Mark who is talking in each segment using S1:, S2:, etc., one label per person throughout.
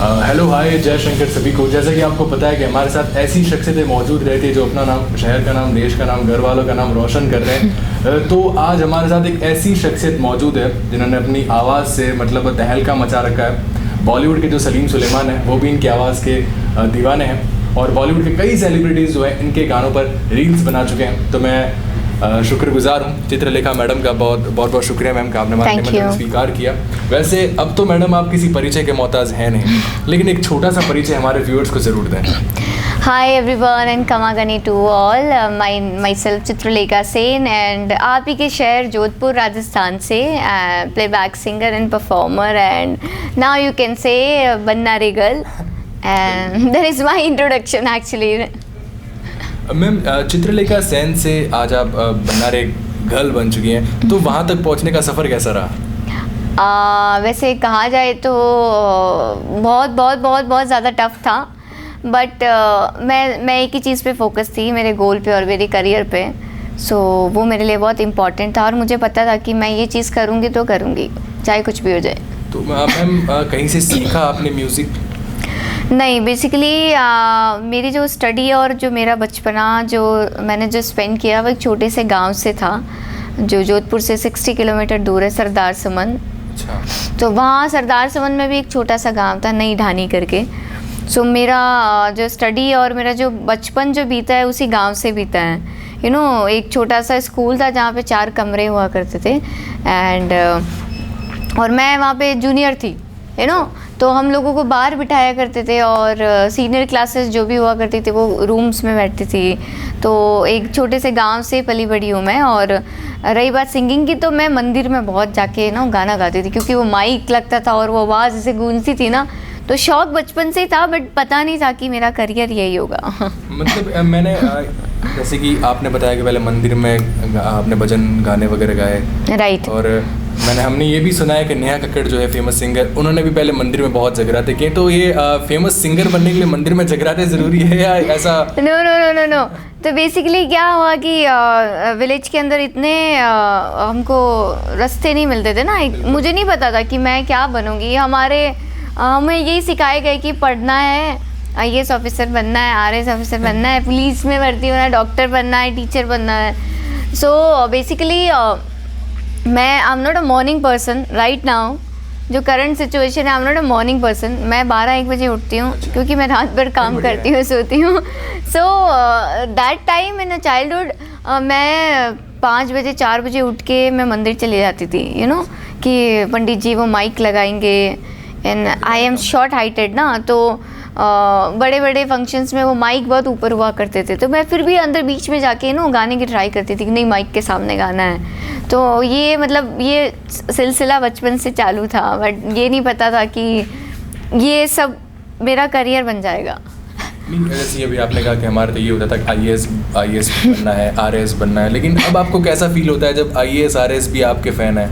S1: Hello hi जय शंकर सभी को। जैसा कि आपको पता है कि हमारे साथ ऐसी शख्सियतें मौजूद रहती है जो अपना नाम, शहर का नाम, देश का नाम, घर वालों का नाम रोशन कर रहे हैं। तो आज हमारे साथ एक ऐसी शख्सियत मौजूद है जिन्होंने अपनी आवाज़ से मतलब तहलका मचा रखा है। बॉलीवुड के जो सलीम सुलेमान हैं वो भी इनकी आवाज़ के दीवाने हैं और बॉलीवुड के कई सेलिब्रिटीज़ जो हैं इनके गानों पर रील्स बना चुके हैं। तो मैं शुक्रगुजार हूँ चित्रलेखा मैडम का। बहुत बहुत शुक्रिया मैम का आपने हमारे निमंत्रण स्वीकार किया। वैसे अब तो मैडम आप किसी परिचय के मोहताज हैं नहीं, लेकिन एक छोटा सा परिचय हमारे व्यूअर्स को ज़रूर दें।
S2: Hi everyone and Kamagani to all. Myself Chitralekha Sen and आप ही के शहर जोधपुर राजस्थान से playback singer and performer and now you can say बन्नारे girl and that is my introduction actually.
S1: Ma'am Chitralekha Sen से आज आप बन्नारे गर्ल बन चुकी हैं, तो वहाँ तक पहुँचने का सफ़र कैसा रहा?
S2: वैसे कहा जाए तो बहुत ज़्यादा टफ था, बट मैं एक ही चीज़ पे फोकस थी, मेरे गोल पे और मेरे करियर पे। सो वो मेरे लिए बहुत इम्पॉर्टेंट था और मुझे पता था कि मैं ये चीज़ करूँगी तो करूँगी, चाहे कुछ भी हो जाए।
S1: तो मैम कहीं से सीखा आपने म्यूज़िक?
S2: नहीं, बेसिकली मेरी जो स्टडी और जो मेरा बचपना मैंने स्पेंड किया वो एक छोटे से गांव से था जो जोधपुर से 60 किलोमीटर दूर है, सरदार समन।
S1: अच्छा।
S2: तो वहाँ सरदार समन में भी एक छोटा सा गांव था नई ढानी करके। सो मेरा जो स्टडी और मेरा जो बचपन जो बीता है उसी गांव से बीता है। एक छोटा सा स्कूल था जहाँ पे 4 कमरे हुआ करते थे एंड और मैं वहाँ पे जूनियर थी। तो हम लोगों को बाहर बिठाया करते थे और सीनियर क्लासेस जो भी हुआ करती थी वो रूम्स में बैठती थी। तो एक छोटे से गांव से पली बड़ी हूँ मैं। और रही बात सिंगिंग की, तो मैं मंदिर में बहुत जाके गाना गाती थी क्योंकि वो माइक लगता था और वो आवाज़ ऐसे गूंजती थी ना, तो शौक बचपन से ही था, बट पता नहीं था कि मेरा करियर यही होगा।
S1: मतलब मैंने जैसे कि आपने बताया कि पहले मंदिर में आपने भजन गाने वगैरह गाए, राइट। और हमने ये भी सुना है कि नेहा कक्कड़ जो है फेमस सिंगर, उन्होंने भी पहले मंदिर में बहुत जगराते किए। तो ये फेमस सिंगर बनने के लिए मंदिर में जगराते ज़रूरी है या ऐसा?
S2: नो। तो बेसिकली क्या हुआ कि विलेज के अंदर इतने हमको रास्ते नहीं मिलते थे ना। मुझे नहीं पता था कि मैं क्या बनूँगी। हमें यही सिखाया गया कि पढ़ना है, IAS ऑफिसर बनना है, RS ऑफिसर बनना है, पुलिस में भर्ती होना है, डॉक्टर बनना है, टीचर बनना है। सो बेसिकली मैं I am not a morning person right now. जो करंट सिचुएशन है, I am not a morning person. मैं 12-1 बजे उठती हूँ क्योंकि मैं रात भर काम करती हूँ, सोती हूँ। So that time in a childhood मैं 5 बजे 4 बजे उठ के मैं मंदिर चली जाती थी। कि पंडित जी वो माइक लगाएंगे and I am short heighted ना, तो बड़े बड़े फंक्शंस में वो माइक बहुत ऊपर हुआ करते थे। तो मैं फिर भी अंदर बीच में जाके गाने की ट्राई करती थी कि नहीं, माइक के सामने गाना है। तो ये सिलसिला बचपन से चालू था, बट ये नहीं पता था कि ये सब मेरा करियर बन जाएगा।
S1: जैसे अभी आपने कहा कि हमारे तो ये होता था कि IAS बनना है, RS बनना है, लेकिन अब आपको कैसा फील होता है जब IAS RS भी आपके फ़ैन है?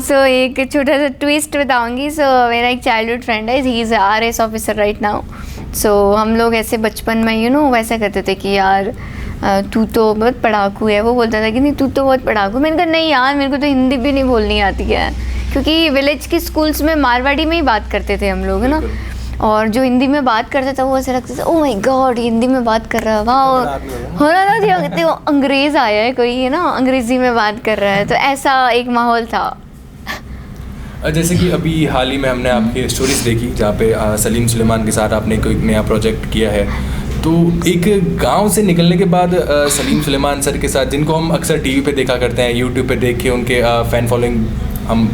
S2: सो एक छोटा सा ट्विस्ट बताऊंगी। सो मेरा एक चाइल्डहुड फ्रेंड है, he is RS officer right now. So हम लोग ऐसे बचपन में वैसा करते थे कि यार तू तो बहुत पढ़ाकू है। वो बोलता था कि नहीं तू तो बहुत पढ़ाकू। मैंने कहा नहीं यार, मेरे को तो हिंदी भी नहीं बोलनी आती है, क्योंकि विलेज के स्कूल्स में मारवाड़ी में ही बात करते थे हम लोग, है ना। और जो हिंदी में बात करता था वो ऐसे लगता था ओह माय गॉड, हिंदी में बात कर रहा है, वाह हो रहा था वो अंग्रेज़ आया है कोई, है ना, अंग्रेज़ी में बात कर रहा है। तो ऐसा एक माहौल था।
S1: जैसे कि अभी हाल ही में हमने आपकी स्टोरीज देखी जहाँ पे सलीम सुलेमान के साथ आपने कोई नया प्रोजेक्ट किया है। तो एक गांव से निकलने के बाद सलीम सुलेमान सर के साथ, जिनको हम अक्सर टीवी पे देखा करते हैं, यूट्यूब पे देख के उनके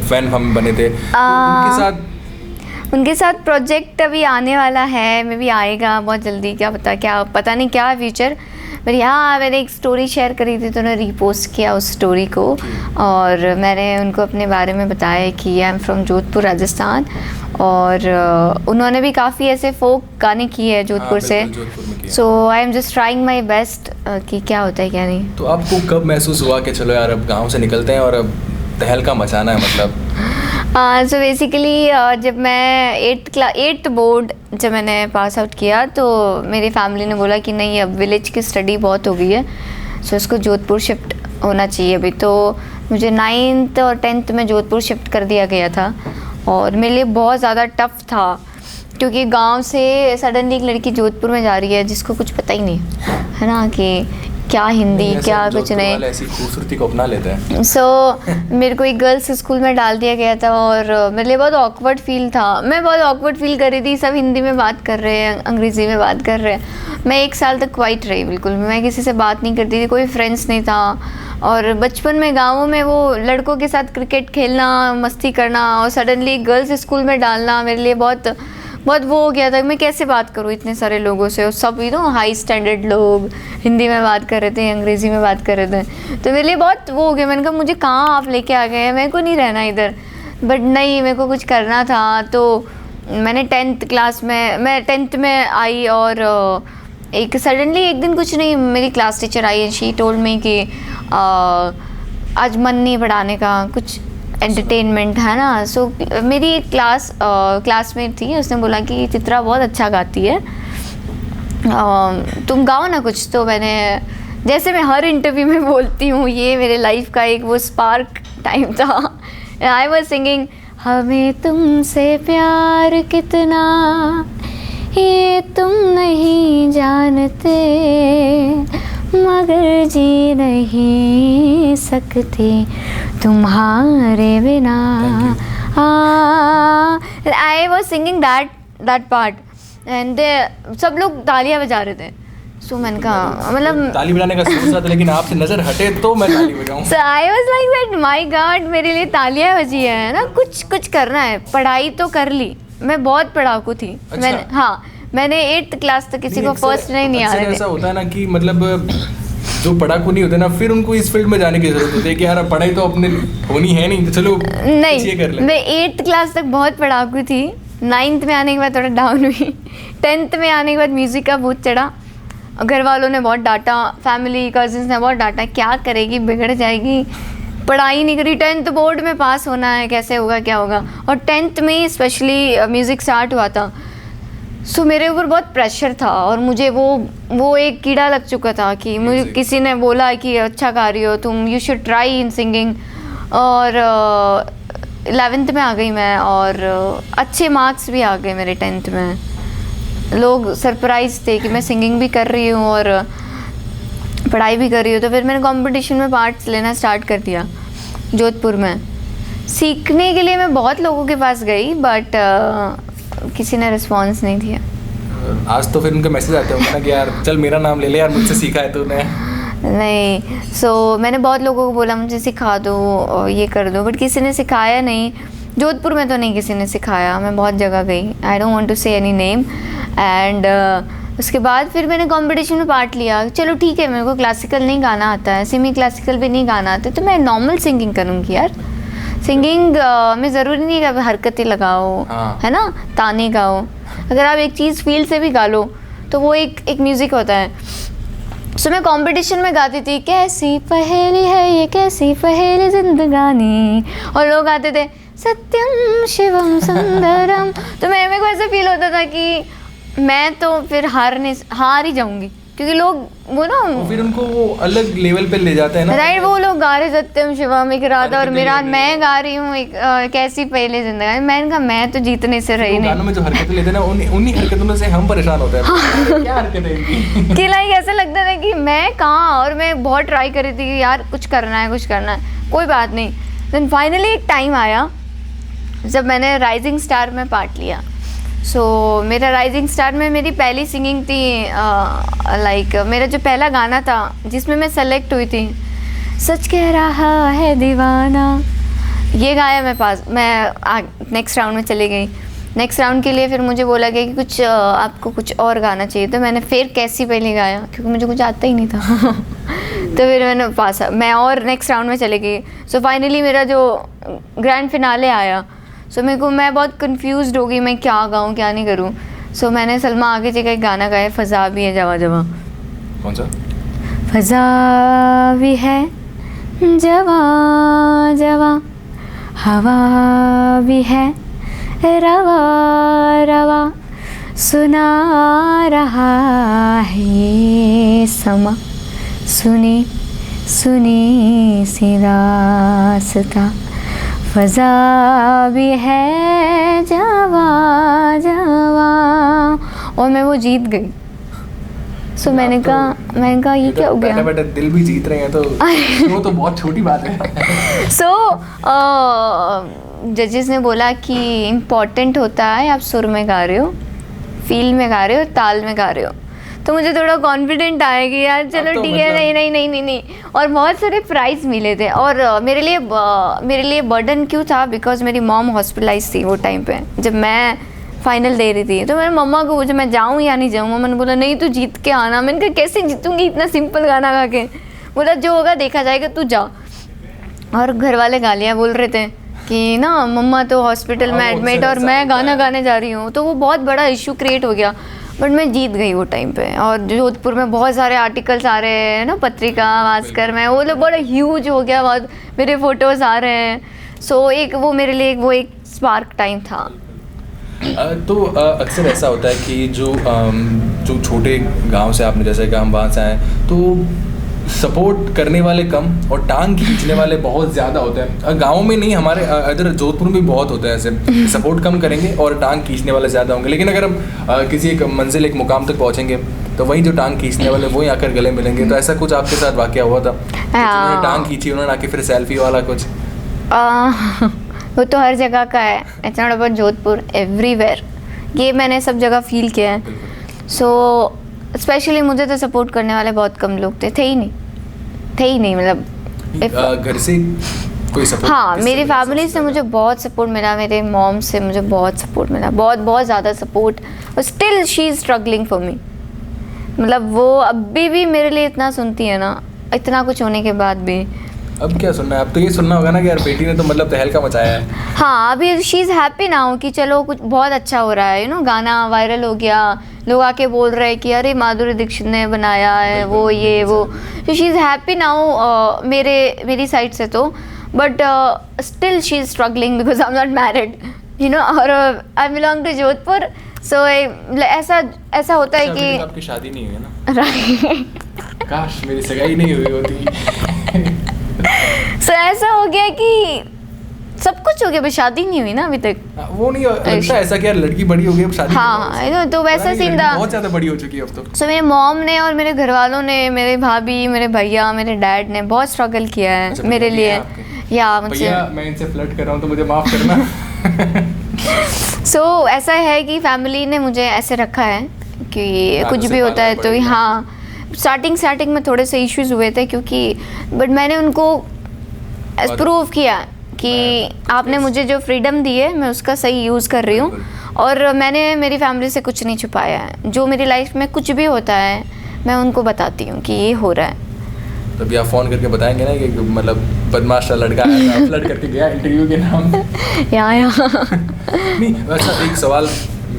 S1: फैन हम बने थे, तो
S2: उनके साथ प्रोजेक्ट अभी आने वाला है, मे भी आएगा बहुत जल्दी, क्या पता नहीं क्या फ्यूचर। पर यहाँ मैंने एक स्टोरी शेयर करी थी तो उन्होंने रीपोस्ट किया उस स्टोरी को और मैंने उनको अपने बारे में बताया कि I am from Jodhpur Rajasthan. और उन्होंने भी काफ़ी ऐसे फोक गाने किए हैं जोधपुर से। So I am just trying my best कि क्या होता है क्या नहीं।
S1: तो आपको कब महसूस हुआ कि चलो यार अब गाँव से निकलते हैं और अब तहलका मचाना है, मतलब?
S2: सो बेसिकली जब मैं 8th बोर्ड जब मैंने पास आउट किया तो मेरी फैमिली ने बोला कि नहीं, अब विलेज की स्टडी बहुत हो गई है, सो इसको जोधपुर शिफ्ट होना चाहिए अभी। तो मुझे 9th और 10th में जोधपुर शिफ्ट कर दिया गया था और मेरे लिए बहुत ज़्यादा टफ था क्योंकि गांव से सडनली एक लड़की जोधपुर में जा रही है जिसको कुछ पता ही नहीं है ना कि क्या हिंदी क्या कुछ नहीं,
S1: ऐसी खूबसूरती को अपना लेते हैं।
S2: सो मेरे को एक गर्ल्स स्कूल में डाल दिया गया था और मेरे लिए बहुत ऑकवर्ड फील था। मैं बहुत ऑकवर्ड फील कर रही थी, सब हिंदी में बात कर रहे हैं, अंग्रेज़ी में बात कर रहे हैं। मैं 1 साल तक क्वाइट रही, बिल्कुल मैं किसी से बात नहीं करती थी, कोई फ्रेंड्स नहीं था। और बचपन में गाँवों में वो लड़कों के साथ क्रिकेट खेलना, मस्ती करना और सडनली गर्ल्स स्कूल में डालना मेरे लिए बहुत वो हो गया था। मैं कैसे बात करूँ इतने सारे लोगों से, और सब हाई स्टैंडर्ड लोग हिंदी में बात कर रहे थे, अंग्रेज़ी में बात कर रहे थे, तो मेरे लिए बहुत वो हो गया। मैंने कहा मुझे कहाँ आप लेके आ गए हैं, मेरे को नहीं रहना इधर। बट नहीं, मेरे को कुछ करना था। तो मैंने 10th क्लास में, मैं 10th में आई और एक सडनली एक दिन कुछ नहीं, मेरी class teacher I and she told me कि आज मन नहीं पढ़ाने का, कुछ एंटरटेनमेंट है ना। सो मेरी एक क्लासमेट थी, उसने बोला कि चित्रा बहुत अच्छा गाती है, तुम गाओ ना कुछ। तो मैंने, जैसे मैं हर इंटरव्यू में बोलती हूँ, ये मेरे लाइफ का एक वो स्पार्क टाइम था। आई वॉज सिंगिंग हमें तुमसे प्यार कितना ये तुम नहीं जानते, मगर जी नहीं सकते तुम्हारे बिना। I was singing that part and सब लोग तालियां बजा रहे थे। सो मैंने कहा, मतलब
S1: ताली बजाने का सोच रहा था, लेकिन आपसे नजर हटे तो मैं ताली बजाऊं।
S2: So I was like that, my God, मेरे लिए तालियां बजी है ना, कुछ करना है। पढ़ाई तो कर ली, मैं बहुत पढ़ाकू थी। अच्छा। मैंने 8th क्लास तक किसी को फर्स्ट नहीं आ रहे थे।
S1: ऐसा होता है ना कि मतलब जो पढ़ाकू नहीं होते ना, फिर उनको इस फील्ड में जाने की जरूरत होती है कि यार पढ़ाई तो अपने होनी है नहीं, तो चलो
S2: नहीं कर ले। मैं 8th क्लास तक बहुत पढ़ाकू थी, 9th में आने के बाद थोड़ा डाउन हुई, 10th में आने के बाद म्यूज़िक का भूत चढ़ा। घर वालों ने बहुत डांटा, फैमिली कजिन्स ने बहुत डांटा, क्या करेगी, बिगड़ जाएगी, पढ़ाई नहीं करी, 10th बोर्ड में पास होना है, कैसे होगा क्या होगा। और 10th में स्पेशली म्यूज़िक स्टार्ट हुआ था, सो मेरे ऊपर बहुत प्रेशर था और मुझे वो एक कीड़ा लग चुका था कि मुझे किसी ने बोला कि अच्छा गा रही हो तुम, you should try in singing. और 11th में आ गई मैं और अच्छे मार्क्स भी आ गए मेरे 10th में। लोग सरप्राइज थे कि मैं सिंगिंग भी कर रही हूँ और पढ़ाई भी कर रही हूँ। तो फिर मैंने कंपटीशन में पार्ट लेना स्टार्ट कर दिया जोधपुर में। सीखने के लिए मैं बहुत लोगों के पास गई, बट किसी ने रिस्पॉन्स नहीं दिया।
S1: आज तो फिर उनके मैसेज आते होंगे ना कि यार चल मेरा नाम ले ले यार, मुझसे सीखा है तूने।
S2: नहीं, सो मैंने बहुत लोगों को बोला मुझे सिखा दो, ये कर दो, बट किसी ने सिखाया नहीं। जोधपुर में तो नहीं किसी ने सिखाया, मैं बहुत जगह गई, आई डोंट वांट टू से एनी नेम। एंड उसके बाद फिर मैंने कंपटीशन में पार्ट लिया। चलो ठीक है, मेरे को क्लासिकल नहीं गाना आता है, सेमी क्लासिकल भी नहीं गाना आता, तो मैं नॉर्मल सिंगिंग करूँगी यार। सिंगिंग में ज़रूरी नहीं कि हरकतें लगाओ, है ना, ताने गाओ। अगर आप एक चीज़ फील से भी गा लो तो वो एक म्यूज़िक होता है। सो मैं कंपटीशन में गाती थी, कैसी पहेली है ये, कैसी पहेली जिंदगानी, और लोग गाते थे सत्यम शिवम सुंदरम। तो मेरे को ऐसा फील होता था कि मैं तो फिर हार ही जाऊंगी, क्योंकि लोग वो ना
S1: फिर उनको वो अलग लेवल पे ले जाते हैं ना।
S2: राइट, वो लोग गा रहे सत्यम शिवम एक रात और मेरा, मैं गा रही हूँ एक कैसी पहले जिंदगी। मैंने कहा मैं तो जीतने से रही नहीं।
S1: गानों में जो हरकतें लेते हैं ना, उन्हीं हरकतों से हम परेशान होते हैं। क्या हरकतें इनकी
S2: कि लाइक ऐसा लगता था कि मैं कहाँ, और मैं बहुत ट्राई कर रही थी कि यार कुछ करना है, कोई बात नहीं। देन फाइनली एक टाइम आया जब मैंने राइजिंग स्टार में पार्ट लिया। सो मेरा राइजिंग स्टार में मेरी पहली सिंगिंग थी, लाइक मेरा जो पहला गाना था जिसमें मैं सेलेक्ट हुई थी, सच कह रहा है दीवाना, ये गाया मैं नेक्स्ट राउंड में चली गई। नेक्स्ट राउंड के लिए फिर मुझे बोला गया कि कुछ आपको कुछ और गाना चाहिए, तो मैंने फिर कैसी पहले गाया क्योंकि मुझे कुछ आता ही नहीं था। तो फिर मैंने मैं और नेक्स्ट राउंड में चली गई। सो फाइनली मेरा जो ग्रैंड फिनाले आया, सो मैं बहुत कंफ्यूज्ड हो गई, मैं क्या गाऊँ क्या नहीं करूँ। सो मैंने सलमा आगे जगह एक गाना गाया, फ़ज़ा भी है जवा जवा।
S1: कौन सा?
S2: फ़ज़ा भी है जवा जवा, हवा भी है रवा रवा, सुना रहा है समा, सुनी सुनी सी रास्ता, फजा भी है जवा जवा, और मैं वो जीत गई। सो मैंने कहा ये क्या हो गया,
S1: बैठे दिल भी जीत रहे हैं तो वो तो बहुत छोटी बात है।
S2: सो जजेस ने बोला कि इम्पॉर्टेंट होता है आप सुर में गा रहे हो, फील में गा रहे हो, ताल में गा रहे हो। तो मुझे थोड़ा कॉन्फिडेंट आया कि यार चलो
S1: तो
S2: ठीक है, नहीं। और बहुत सारे प्राइज़ मिले थे। और मेरे लिए बर्डन क्यों था, बिकॉज मेरी मॉम हॉस्पिटलाइज थी वो टाइम पे जब मैं फाइनल दे रही थी। तो मैंने मम्मा को पूछा मैं जाऊँ या नहीं जाऊँ। मम्मा ने बोला नहीं तू जीत के आना। मैंने कहा कैसे जीतूंगी इतना सिंपल गाना गा के। बोला जो होगा देखा जाएगा, तू जा। और घर वाले गालियाँ बोल रहे थे कि ना मम्मा तो हॉस्पिटल में एडमिट और मैं गाना गाने जा रही हूँ। तो वो बहुत बड़ा इशू क्रिएट हो गया, बट मैं जीत गई वो टाइम पे। और जोधपुर में बहुत सारे आर्टिकल्स आ रहे हैं ना, पत्रिका भास्कर में, वो लोग बड़ा ह्यूज हो गया, बहुत मेरे फोटोज़ आ रहे हैं। सो एक वो मेरे लिए वो एक स्पार्क टाइम था।
S1: तो अक्सर ऐसा होता है कि जो छोटे गांव से आपने, जैसे कि हम वहाँ से आए, तो सपोर्ट करने वाले कम और टांग खींचने वाले बहुत ज़्यादा होते हैं। गाँव में नहीं, हमारे इधर जोधपुर में भी बहुत होता है ऐसे, सपोर्ट कम करेंगे और टांग खींचने वाले ज़्यादा होंगे। लेकिन अगर हम किसी एक मंजिल, एक मुकाम तक पहुँचेंगे तो वहीं जो टांग खींचने वाले वहीं आकर गले मिलेंगे। तो ऐसा कुछ आपके साथ वाकया हुआ था? उन्होंने टांग खींची, उन्होंने आके फिर सेल्फी वाला कुछ?
S2: वो तो हर जगह का है, it's not about Jodhpur, everywhere. ये मैंने सब जगह फील किया है। सो स्पेशली मुझे तो सपोर्ट करने वाले बहुत कम लोग थे ही नहीं मतलब
S1: घर से कोई सपोर्ट?
S2: हाँ, मेरी फैमिली से मुझे बहुत सपोर्ट मिला, मेरे मॉम से मुझे बहुत सपोर्ट मिला, बहुत ज़्यादा सपोर्ट। और still she is struggling for me. मतलब वो अभी भी मेरे लिए इतना सुनती है ना, इतना कुछ होने के बाद भी।
S1: अब क्या सुनना है? अब तो ये सुनना होगा ना कि यार बेटी ने तो मतलब तहलका मचाया है।
S2: हाँ, अभी शी इज़ हैप्पी नाउ कि चलो कुछ बहुत अच्छा हो रहा है, गाना वायरल हो गया, लोग आके बोल रहे हैं कि अरे माधुरी दीक्षित ने बनाया है वो ये वो। तो शी इज़ हैप्पी नाउ मेरी साइड से तो। But still she is struggling because I am not married और आई बिलोंग टू जोधपुर। सो ऐसा होता है कि
S1: आपकी शादी नहीं हुई ना? काश मेरी सगाई नहीं हुई होती।
S2: सो ऐसा हो गया कि सब कुछ हो गया, बस शादी नहीं हुई ना अभी तक।
S1: वो नहीं लगता ऐसा कि यार लड़की बड़ी हो गई अब शादी?
S2: हाँ, तो वैसा सीन था।
S1: बहुत ज़्यादा बड़ी हो चुकी है अब तो।
S2: सो मेरे मॉम ने और मेरे घर वालों ने, मेरे भाभी, मेरे भैया, मेरे डैड ने बहुत स्ट्रगल किया है
S1: अच्छा,
S2: मेरे लिए। या मुझे
S1: मैं इनसे फ्लर्ट कर रहा हूँ तो मुझे माफ़ करना।
S2: सो ऐसा है कि फैमिली ने मुझे ऐसे रखा है कि कुछ भी होता है तो हाँ। स्टार्टिंग में थोड़े से इश्यूज हुए थे क्योंकि बट मैंने उनको प्रूव किया कि आपने मुझे जो फ्रीडम दी है मैं उसका सही यूज़ कर रही हूँ। और मैंने मेरी फैमिली से कुछ नहीं छुपाया है। जो मेरी लाइफ में कुछ भी होता है मैं उनको बताती हूँ कि ये हो रहा है।
S1: तभी आप फ़ोन करके बताएंगे ना कि मतलब बदमाश सा लड़का आया था, फ्लर्ट करके गया इंटरव्यू के नाम
S2: या
S1: नहीं, वैसा एक सवाल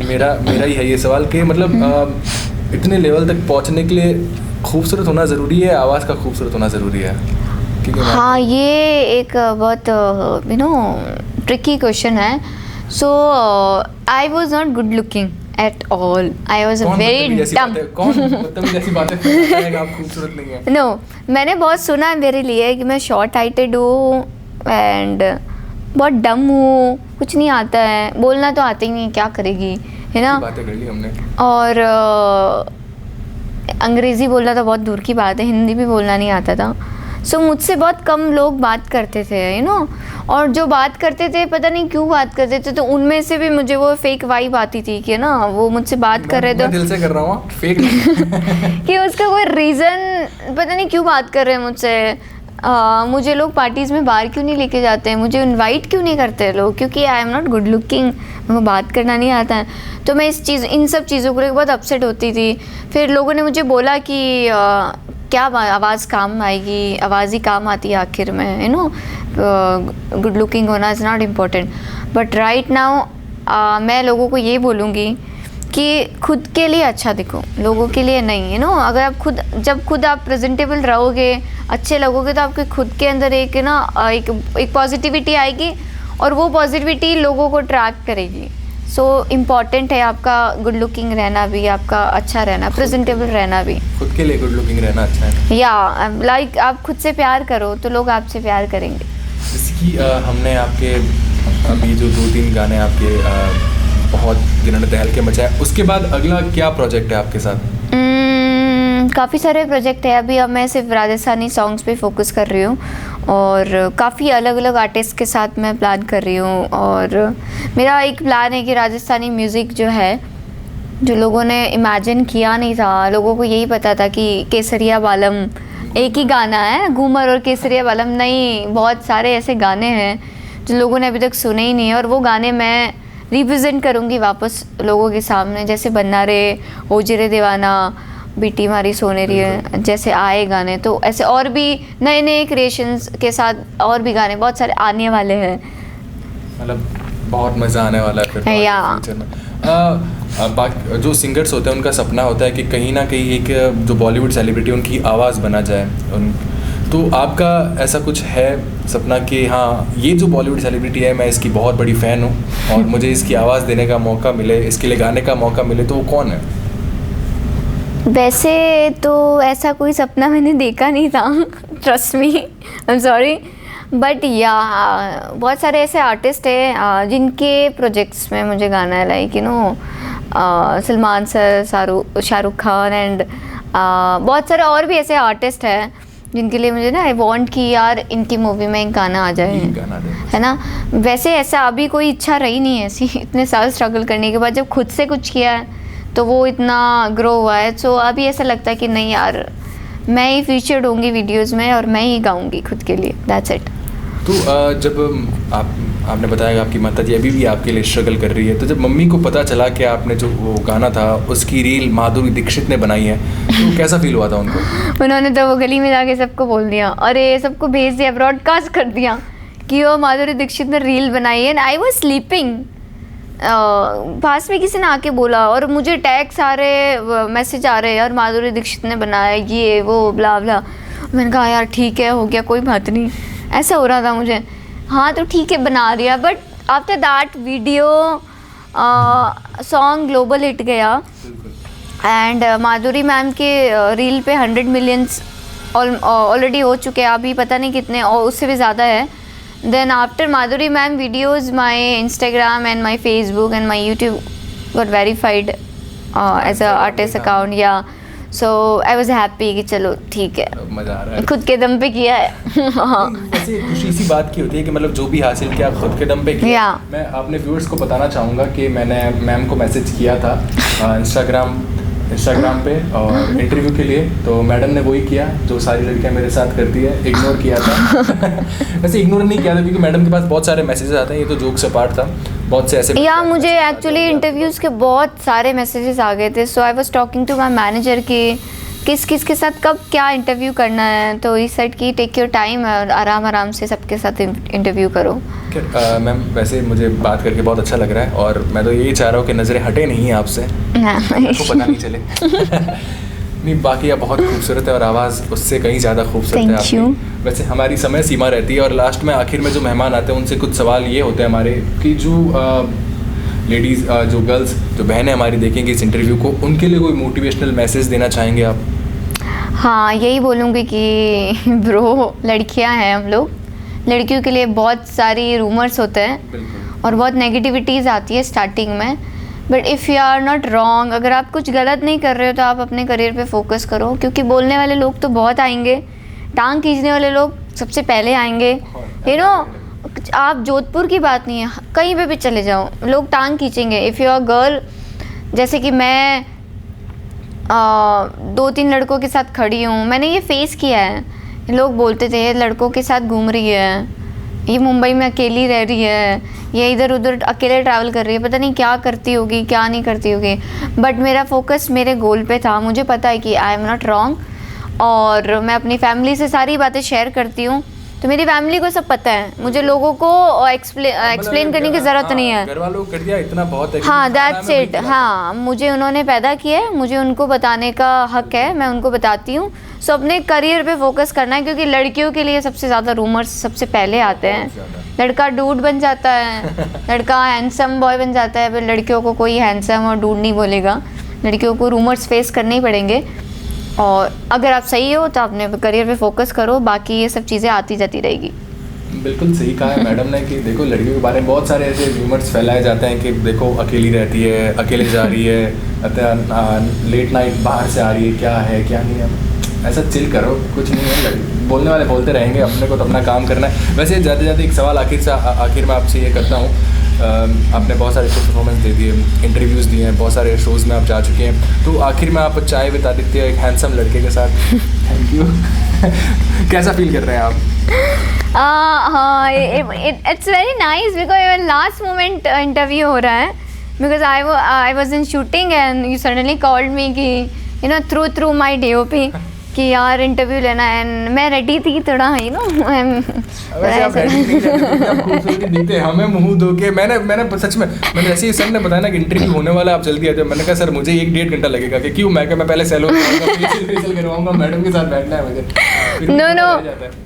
S1: मेरा ही है ये सवाल कि मतलब इतने लेवल तक पहुंचने के लिए खूबसूरत होना ज़रूरी है, आवाज़ का खूबसूरत होना ज़रूरी है?
S2: हाँ, ये एक बहुत ट्रिकी क्वेश्चन है। So I was not good looking at all, I was very dumb.
S1: कौन मतलब ऐसी बातें करेगा आप खूबसूरत नहीं है?
S2: नो, मैंने बहुत सुना है मेरे लिए कि मैं शॉर्ट हाइटेड हूँ एंड बहुत डम हूँ, कुछ नहीं आता है, बोलना तो आता ही नहीं, क्या करेगी, है ना?
S1: बातें कर ली हमने।
S2: और अंग्रेज़ी बोलना तो बहुत दूर की बात है, हिंदी भी बोलना नहीं आता था। सो मुझसे बहुत कम लोग बात करते थे और जो बात करते थे पता नहीं क्यों बात करते थे, तो उनमें से भी मुझे वो फेक वाइब आती थी कि ना वो मुझसे बात कर रहे थे,
S1: दिल से कर रहा हूँ फेक
S2: कि उसका कोई रीज़न पता नहीं क्यों बात कर रहे हैं मुझसे। मुझे लोग पार्टीज़ में बाहर क्यों नहीं लेके जाते हैं, मुझे इनवाइट क्यों नहीं करते लोग, क्योंकि I am not good looking, मुझे बात करना नहीं आता है। तो मैं इन सब चीज़ों को लेकर बहुत अपसेट होती थी। फिर लोगों ने मुझे बोला कि क्या आवाज़ काम आएगी, आवाज़ ही काम आती है आखिर में, गुड लुकिंग होना is not important. But right now मैं लोगों को ये बोलूँगी कि खुद के लिए अच्छा दिखो, लोगों के लिए नहीं। अगर आप जब खुद आप प्रेजेंटेबल रहोगे, अच्छे लगोगे, तो आपके खुद के अंदर एक पॉजिटिविटी आएगी और वो पॉजिटिविटी लोगों को ट्रैक करेगी। सो इम्पॉर्टेंट है आपका गुड लुकिंग रहना भी, आपका अच्छा रहना, प्रेजेंटेबल रहना भी।
S1: खुद के लिए गुड लुकिंग रहना अच्छा है।
S2: या लाइक आप खुद से प्यार करो तो लोग आपसे प्यार करेंगे।
S1: कि हमने आपके अभी जो 2-3 गाने आपके बहुत गिनन दहल के मचाए, उसके बाद अगला क्या प्रोजेक्ट है आपके साथ?
S2: काफ़ी सारे प्रोजेक्ट है अभी। अब मैं सिर्फ राजस्थानी सॉन्ग्स पे फोकस कर रही हूँ और काफ़ी अलग अलग आर्टिस्ट के साथ मैं प्लान कर रही हूँ। और मेरा एक प्लान है कि राजस्थानी म्यूज़िक जो है, जो लोगों ने इमेजिन किया नहीं था, लोगों को यही पता था कि केसरिया बालम एक ही गाना है, घूमर और केसरिया बालम नहीं, बहुत सारे ऐसे गाने हैं जो लोगों ने अभी तक सुने ही नहीं है। और वो गाने मैं रिप्रेजेंट करूँगी वापस लोगों के सामने, जैसे बन्ना रे, ओजरे दीवाना, बीटी मारी सोनेरी जैसे आए गाने। तो ऐसे और भी नए नए क्रिएशंस के साथ और भी गाने बहुत सारे आने वाले हैं।
S1: मतलब बहुत मज़ा आने वाला है फिर फ्यूचर में। जो सिंगर्स होते हैं उनका सपना होता है कि कहीं ना कहीं एक जो बॉलीवुड सेलिब्रिटी उनकी आवाज़ बना जाए। तो आपका ऐसा कुछ है सपना कि हाँ, ये जो बॉलीवुड सेलिब्रिटी है मैं इसकी बहुत बड़ी फ़ैन हूँ और मुझे इसकी आवाज़ देने का मौका मिले, इसके लिए गाने का मौका मिले, तो वो कौन है?
S2: वैसे तो ऐसा कोई सपना मैंने देखा नहीं था, trust me, I am sorry, but या बहुत सारे ऐसे आर्टिस्ट हैं जिनके प्रोजेक्ट्स में मुझे गाना है, like you know Salman sir, Shahrukh Khan and बहुत सारे और भी ऐसे आर्टिस्ट हैं जिनके लिए मुझे ना आई वांट कि यार इनकी मूवी में एक गाना आ जाए, है ना। वैसे ऐसा अभी कोई इच्छा रही नहीं है ऐसी, इतने साल स्ट्रगल करने के बाद जब खुद से कुछ किया है तो वो इतना ग्रो हुआ है। सो अभी ऐसा लगता है कि नहीं यार, मैं ही फीचर्ड होंगी वीडियोस में और मैं ही गाऊंगी खुद के लिए, दैट्स इट।
S1: तो जब आपने बताया कि आपकी माता जी अभी भी आपके लिए स्ट्रगल कर रही है, तो जब मम्मी को पता चला कि आपने जो वो गाना था उसकी रील माधुरी दीक्षित ने बनाई है, तो कैसा फील हुआ था उनको?
S2: उन्होंने तो वो गली में जाके सबको बोल दिया, अरे सबको भेज दिया, ब्रॉडकास्ट कर दिया कि वो माधुरी दीक्षित ने रील बनाई है। एंड आई वाज स्लीपिंग, पास में किसी ने आके बोला और मुझे टैग्स आ रहे, मैसेज आ रहे यार माधुरी दीक्षित ने बनाया ये वो ब्ला ब्ला। मैंने कहा यार ठीक है, हो गया, कोई बात नहीं, ऐसा हो रहा था मुझे। हाँ तो ठीक है, बना दिया। But after that video song global hit गया एंड माधुरी मैम के रील पे 100 मिलियंस ऑलरेडी हो चुके हैं, अभी पता नहीं कितने और उससे भी ज़्यादा है। Then after Madhuri ma'am videos, my Instagram and my Facebook and my YouTube got verified as a artist account, yeah. So I was happy कि चलो ठीक है,
S1: मज़ा आ रहा है,
S2: खुद के दम पे किया है। हाँ,
S1: वैसे खुशी इसी बात की होती है कि मतलब जो भी हासिल किया खुद के दम पे किया। मैं अपने व्यूअर्स को बताना चाहूँगा कि मैंने मैम को मैसेज किया था इंस्टाग्राम पे और इंटरव्यू के लिए, तो मैडम ने वही किया जो सारी लड़कियां मेरे साथ करती है, इग्नोर किया था। वैसे इग्नोर नहीं किया था क्योंकि मैडम के पास बहुत सारे मैसेजेस आते हैं, ये तो जोक्स अपार्ट था, बहुत से ऐसे
S2: या मुझे एक्चुअली इंटरव्यूज़ के बहुत सारे मैसेजेस आ गए थे। So I was talking to my manager कि किस किस के साथ कब क्या इंटरव्यू करना है, तो इस साइड की टेक योर टाइम और आराम से सबके साथ इंटरव्यू करो।
S1: मैम वैसे मुझे बात करके बहुत अच्छा लग रहा है और मैं तो यही चाह रहा हूँ कि नज़रें हटे नहीं हैं आपसे, आपको पता नहीं चले। नहीं, बाकी आप बहुत खूबसूरत है और आवाज़ उससे कहीं ज़्यादा खूबसूरत है आपकी। वैसे हमारी समय सीमा रहती है और लास्ट में आखिर में जो मेहमान आते हैं उनसे कुछ सवाल ये होते हैं हमारे कि जो लेडीज़, जो गर्ल्स, जो बहनें हमारी देखेंगे इस इंटरव्यू को, उनके लिए कोई मोटिवेशनल मैसेज देना चाहेंगे आप?
S2: हाँ, यही बोलूँगी कि ब्रो, लड़कियाँ हैं हम लोग, लड़कियों के लिए बहुत सारी रूमर्स होते हैं और बहुत नेगेटिविटीज़ आती है स्टार्टिंग में। But if you are not wrong, अगर आप कुछ गलत नहीं कर रहे हो तो आप अपने करियर पे फोकस करो, क्योंकि बोलने वाले लोग तो बहुत आएंगे, टांग खींचने वाले लोग सबसे पहले आएंगे। यू नो, आप जोधपुर की बात नहीं है, कहीं पे भी चले जाओ लोग टांग खींचेंगे। इफ़ यू आर गर्ल, जैसे कि मैं 2-3 लड़कों के साथ खड़ी हूँ, मैंने ये फेस किया है। लोग बोलते थे ये लड़कों के साथ घूम रही है, ये मुंबई में अकेली रह रही है, ये इधर उधर अकेले ट्रैवल कर रही है, पता नहीं क्या करती होगी क्या नहीं करती होगी। बट मेरा फोकस मेरे गोल पे था, मुझे पता है कि आई एम नॉट रॉन्ग और मैं अपनी फैमिली से सारी बातें शेयर करती हूँ, तो मेरी फैमिली को सब पता है, मुझे लोगों को एक्सप्लेन करने की ज़रूरत नहीं है।
S1: घर वालों को कर दिया इतना बहुत है।
S2: हाँ, दैट्स इट। हाँ, मुझे उन्होंने पैदा किया है, मुझे उनको बताने का हक है, मैं उनको बताती हूँ। सो अपने करियर पे फोकस करना है, क्योंकि लड़कियों के लिए सबसे ज़्यादा रूमर्स सबसे पहले आते हैं। लड़का डूड बन जाता है, लड़का हैंडसम बॉय बन जाता है, फिर लड़कियों को कोई हैंडसम और डूड नहीं बोलेगा, लड़कियों को रूमर्स फेस करने ही पड़ेंगे। और अगर आप सही हो तो अपने करियर पे फोकस करो, बाकी ये सब चीज़ें आती जाती रहेगी।
S1: बिल्कुल सही कहा है मैडम ने कि देखो लड़कियों के बारे में बहुत सारे ऐसे र्यूमर्स फैलाए जाते हैं कि देखो अकेली रहती है, अकेले जा रही है, लेट नाइट बाहर से आ रही है, क्या है क्या नहीं है। ऐसा चिल करो, कुछ नहीं है, बोलने वाले बोलते रहेंगे, अपने को तो अपना काम करना है। वैसे जाते जाते एक सवाल आखिर में आपसे ये करता हूँ, आपने बहुत सारे शो परफॉर्मेंस दे दिए, इंटरव्यूज़ दिए हैं, बहुत सारे शोज़ में आप जा चुके हैं, तो आखिर में आप चाय बिता देते हैं एक हैंडसम लड़के के साथ। Thank you. कैसा फील कर रहे हैं आप?
S2: हाँ, it's very nice because last moment interview हो रहा है, because I was in shooting and you suddenly called me कि you know through my DOP कि यार इंटरव्यू लेना है, एंड मैं रेडी थी थोड़ा, यू नो।
S1: वैसे आप रेडी नहीं रहते, आप खूबसूरती दिखते हमें मुंह धो के। मैंने सच में मैंने जैसे ही सर ने बताया ना कि इंटरव्यू होने वाला, आप जल्दी आ जाओ, मैंने कहा सर मुझे 1-1.5 घंटा लगेगा कि क्यों, मैं पहले सैलून फेशियल करवाऊंगा, मैडम के साथ बैठना है मुझे।
S2: नो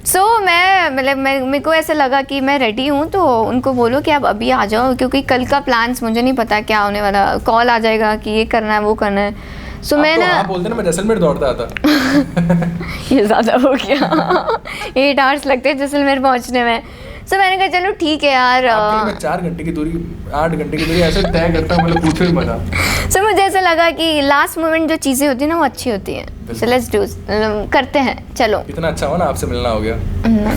S2: सो मैं मतलब मेरे को ऐसा लगा कि मैं रेडी हूँ, तो उनको बोलो कि आप अभी आ जाओ, क्योंकि कल का प्लान्स मुझे नहीं पता क्या होने वाला, कॉल आ जाएगा कि ये करना है वो करना है। सो मैं ना
S1: आप बोलते ना मैं जैसलमेर दौड़ता आता।
S2: ये ज़्यादा हो गया। 8 आवर्स लगते हैं जैसलमेर पहुंचने में। सो मैंने कहा चलो ठीक है यार,
S1: मैं 4 घंटे की दूरी 8 घंटे की दूरी ऐसे तय करता हूँ, मतलब पूछो ही मजा।
S2: सो मुझे ऐसा लगा कि लास्ट मोमेंट जो चीज़ें होती हैं ना वो अच्छी होती हैं, सो लेट्स डू, करते हैं, चलो।
S1: इतना अच्छा हो ना, आपसे मिलना हो गया।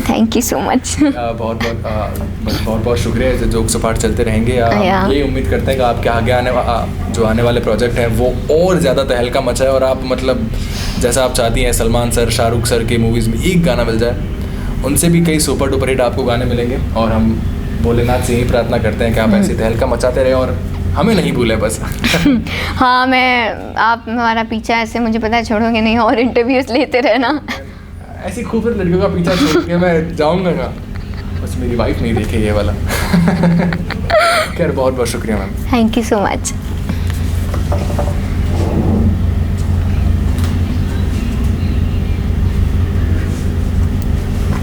S2: Thank you so much.
S1: बहुत शुक्रिया, ऐसे जोक सपाट चलते रहेंगे। ये उम्मीद करते हैं कि आपके आगे जो आने वाले प्रोजेक्ट हैं वो और ज़्यादा तहलका मचाए, और आप मतलब जैसा आप चाहती हैं सलमान सर, शाहरुख सर के मूवीज़ में एक गाना मिल जाए, उनसे भी कई सुपर डुपर हिट आपको गाने मिलेंगे। और हम भोलेनाथ से यही प्रार्थना करते हैं कि आप ऐसे तहलका मचाते रहे और हमें नहीं भूले बस।
S2: हाँ, आप हमारा पीछा ऐसे मुझे पता है छोड़ोगे नहीं, और इंटरव्यूज लेते रहना।
S1: ऐसी खूबसूरत लड़कियों का पीछा छोड़ के मैं जाऊँगा ना, बस मेरी वाइफ नहीं देखे ये वाला। खैर बहुत बहुत शुक्रिया ma'am.
S2: Thank you so much.